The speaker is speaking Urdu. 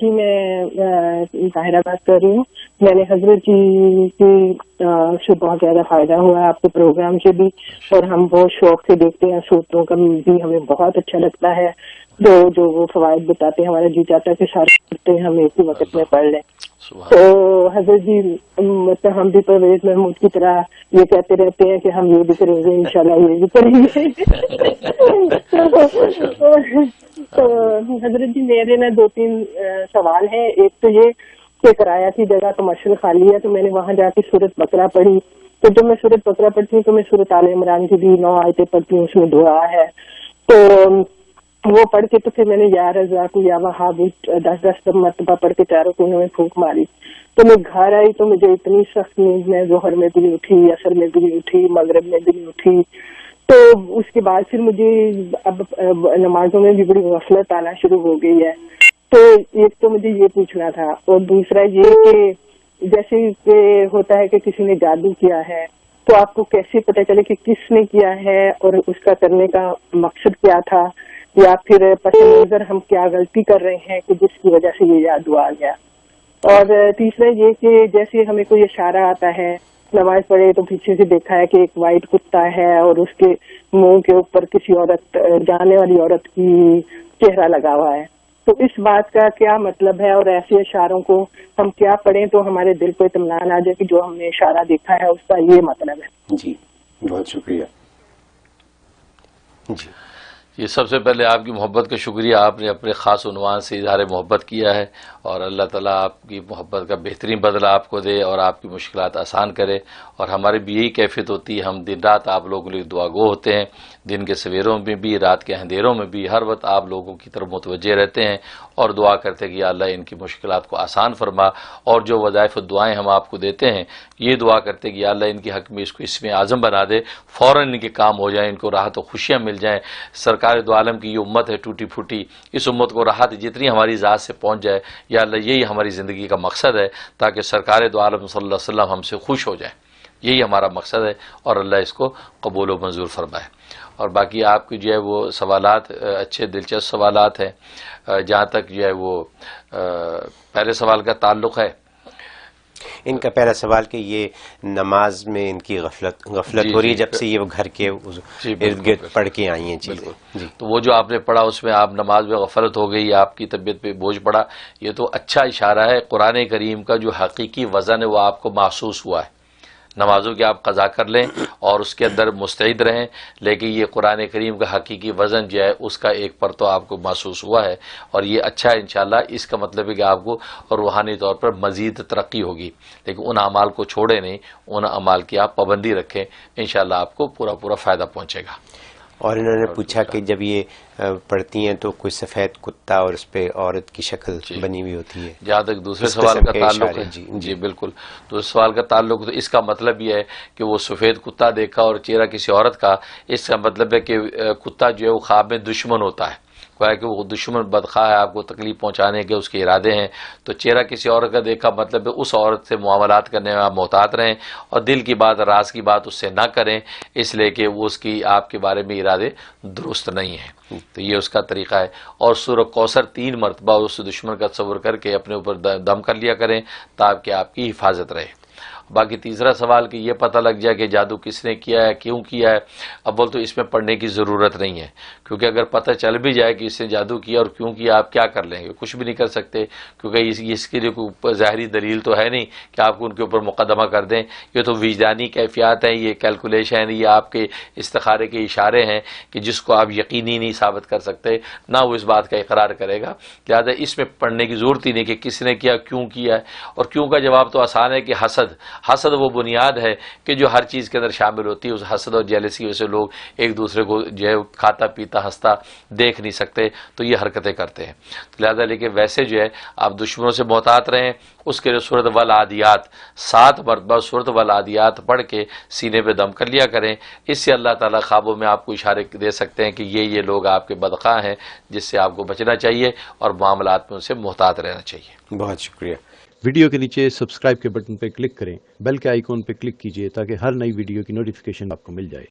جی میں طاہرہ بات کر رہی ہوں. میں نے حضرت جی کی سے بہت زیادہ فائدہ ہوا ہے آپ کے پروگرام سے بھی, اور ہم بہت شوق سے دیکھتے ہیں. صوتوں کا بھی ہمیں بہت اچھا لگتا ہے. جو وہ فوائد بتاتے ہیں ہمارا جی چاہتا ہے کہ سارے کرتے ہیں ہم ایک ہی وقت میں پڑھ لیں. تو حضرت جی مطلب ہم بھی پرویز محمود کی طرح یہ کہتے رہتے ہیں کہ ہم یہ بھی کریں گے, انشاءاللہ یہ بھی کریں گے. تو حضرت جی میرے نا 2-3 سوال ہیں. ایک تو یہ کہ کرایا کی جگہ تو مشرق خالی ہے, تو میں نے وہاں جا کے سورۃ بقرہ پڑھی. تو جب میں سورۃ بقرہ پڑھتی ہوں تو میں سورۃ آل عمران کی بھی 9 آیتیں پڑھتی ہوں, اس میں دعا ہے. تو وہ پڑھ کے تو پھر میں نے یا رزاق یا وہاب 10 مرتبہ پڑھ کے چاروں کونوں میں پھونک ماری. تو میں گھر آئی تو مجھے اتنی سخت نیند, میں ظہر میں بھی نہیں اٹھی, عصر میں بھی نہیں اٹھی, مغرب میں بھی نہیں اٹھی. تو اس کے بعد پھر مجھے اب نمازوں میں بھی بڑی غفلت آنا شروع ہو گئی ہے. تو ایک تو مجھے یہ پوچھنا تھا, اور دوسرا یہ کہ جیسے کہ ہوتا ہے کہ کسی نے جادو کیا ہے, تو آپ کو کیسے پتہ چلے کہ کس نے کیا ہے اور اس کا کرنے کا مقصد کیا تھا, یا پھر پس منظر ہم کیا غلطی کر رہے ہیں کہ جس کی وجہ سے یہ جادو آ گیا. اور تیسرا یہ کہ جیسے ہمیں کوئی اشارہ آتا ہے, نماز پڑھے تو پیچھے سے دیکھا ہے کہ ایک وائٹ کتا ہے اور اس کے منہ کے اوپر کسی عورت, جانے والی عورت کی چہرہ لگا ہوا ہے. تو اس بات کا کیا مطلب ہے, اور ایسے اشاروں کو ہم کیا پڑھیں تو ہمارے دل کو اطمینان آ جائے کہ جو ہم نے اشارہ دیکھا ہے اس کا یہ مطلب ہے. جی بہت شکریہ. جی یہ سب سے پہلے آپ کی محبت کا شکریہ. آپ نے اپنے خاص عنوان سے اظہار محبت کیا ہے, اور اللہ تعالیٰ آپ کی محبت کا بہترین بدلہ آپ کو دے اور آپ کی مشکلات آسان کرے. اور ہماری بھی یہی کیفیت ہوتی ہے, ہم دن رات آپ لوگوں کے لیے دعا گو ہوتے ہیں, دن کے سویروں میں بھی, رات کے اندھیروں میں بھی, ہر وقت آپ لوگوں کی طرف متوجہ رہتے ہیں اور دعا کرتے ہیں کہ یا اللہ ان کی مشکلات کو آسان فرما. اور جو وظائف و دعائیں ہم آپ کو دیتے ہیں یہ دعا کرتے ہیں کہ یا اللہ ان کے حق میں اس کو اسم اعظم بنا دے, فوراً ان کے کام ہو جائیں, ان کو راحت و خوشیاں مل جائیں. سرکار دو عالم کی یہ امت ہے ٹوٹی پھوٹی, اس امت کو راحت جتنی ہماری ذات سے پہنچ جائے یا اللہ یہی ہماری زندگی کا مقصد ہے, تاکہ سرکار دو عالم صلی اللہ علیہ وسلم ہم سے خوش ہو جائیں. یہی ہمارا مقصد ہے, اور اللہ اس کو قبول و منظور فرمائے. اور باقی آپ کی جو ہے وہ سوالات اچھے دلچسپ سوالات ہیں. جہاں تک جو ہے وہ پہلے سوال کا تعلق ہے, ان کا پہلا سوال کہ یہ نماز میں ان کی غفلت ہو رہی ہے جب سے یہ وہ گھر کے ارد گرد پڑھ کے آئی ہیں چیزیں. جی تو وہ جو آپ نے پڑھا اس میں آپ نماز میں غفلت ہو گئی, آپ کی طبیعت پہ بوجھ پڑا, یہ تو اچھا اشارہ ہے. قرآن کریم کا جو حقیقی وزن ہے وہ آپ کو محسوس ہوا ہے. نمازوں کی آپ قضا کر لیں اور اس کے اندر مستعد رہیں, لیکن یہ قرآن کریم کا حقیقی وزن جو ہے اس کا ایک پرتو آپ کو محسوس ہوا ہے, اور یہ اچھا ہے انشاءاللہ. اس کا مطلب ہے کہ آپ کو روحانی طور پر مزید ترقی ہوگی, لیکن ان اعمال کو چھوڑیں نہیں, ان اعمال کی آپ پابندی رکھیں, انشاءاللہ آپ کو پورا فائدہ پہنچے گا. اور انہوں نے پوچھا کہ جب یہ پڑھتی ہیں تو کوئی سفید کتا اور اس پہ عورت کی شکل بنی ہوئی ہوتی ہے. جہاں تک دوسرے سوال کا تعلق ہے, جی بالکل, دوسرے سوال کا تعلق, تو اس کا مطلب یہ ہے کہ وہ سفید کتا دیکھا اور چہرہ کسی عورت کا, اس کا مطلب ہے کہ کتا جو ہے وہ خواب میں دشمن ہوتا ہے, کہ وہ دشمن بدخواہ ہے, آپ کو تکلیف پہنچانے کے اس کے ارادے ہیں. تو چہرہ کسی عورت کا دیکھا مطلب ہے اس عورت سے معاملات کرنے میں آپ محتاط رہیں, اور دل کی بات, راز کی بات اس سے نہ کریں, اس لیے کہ وہ اس کی آپ کے بارے میں ارادے درست نہیں ہیں. تو یہ اس کا طریقہ ہے. اور سورہ کوثر 3 مرتبہ اس دشمن کا تصور کر کے اپنے اوپر دم کر لیا کریں تاکہ آپ کی حفاظت رہے. باقی تیسرا سوال کہ یہ پتہ لگ جائے کہ جادو کس نے کیا ہے, کیوں کیا ہے, اب بول تو اس میں پڑھنے کی ضرورت نہیں ہے, کیونکہ اگر پتہ چل بھی جائے کہ اس نے جادو کیا اور کیوں کیا, آپ کیا کر لیں گے؟ کچھ بھی نہیں کر سکتے, کیونکہ اس کے لیے کوئی ظاہری دلیل تو ہے نہیں کہ آپ کو ان کے اوپر مقدمہ کر دیں. یہ تو وجدانی کیفیات ہیں, یہ کیلکولیشن, یہ آپ کے استخارے کے اشارے ہیں کہ جس کو آپ یقینی نہیں ثابت کر سکتے, نہ وہ اس بات کا اقرار کرے گا. لہٰذا اس میں پڑھنے کی ضرورت ہی نہیں کہ کس نے کیا, کیوں کیا ہے. اور کیوں کا جواب تو آسان ہے کہ حسد وہ بنیاد ہے کہ جو ہر چیز کے اندر شامل ہوتی ہے. اس حسد اور جیلسی کی وجہ سے لوگ ایک دوسرے کو جو ہے کھاتا پیتا ہنستا دیکھ نہیں سکتے, تو یہ حرکتیں کرتے ہیں. لہذا لیکن ویسے جو ہے آپ دشمنوں سے محتاط رہیں. اس کے لیے سورۃ والعادیات 7 مرتبہ سورۃ والعادیات پڑھ کے سینے پہ دم کر لیا کریں. اس سے اللہ تعالیٰ خوابوں میں آپ کو اشارے دے سکتے ہیں کہ یہ لوگ آپ کے بدخواہ ہیں, جس سے آپ کو بچنا چاہیے اور معاملات میں ان سے محتاط رہنا چاہیے. بہت شکریہ. ویڈیو کے نیچے سبسکرائب کے بٹن پہ کلک کریں, بیل کے آئیکن پہ کلک کیجئے تاکہ ہر نئی ویڈیو کی نوٹیفیکیشن آپ کو مل جائے.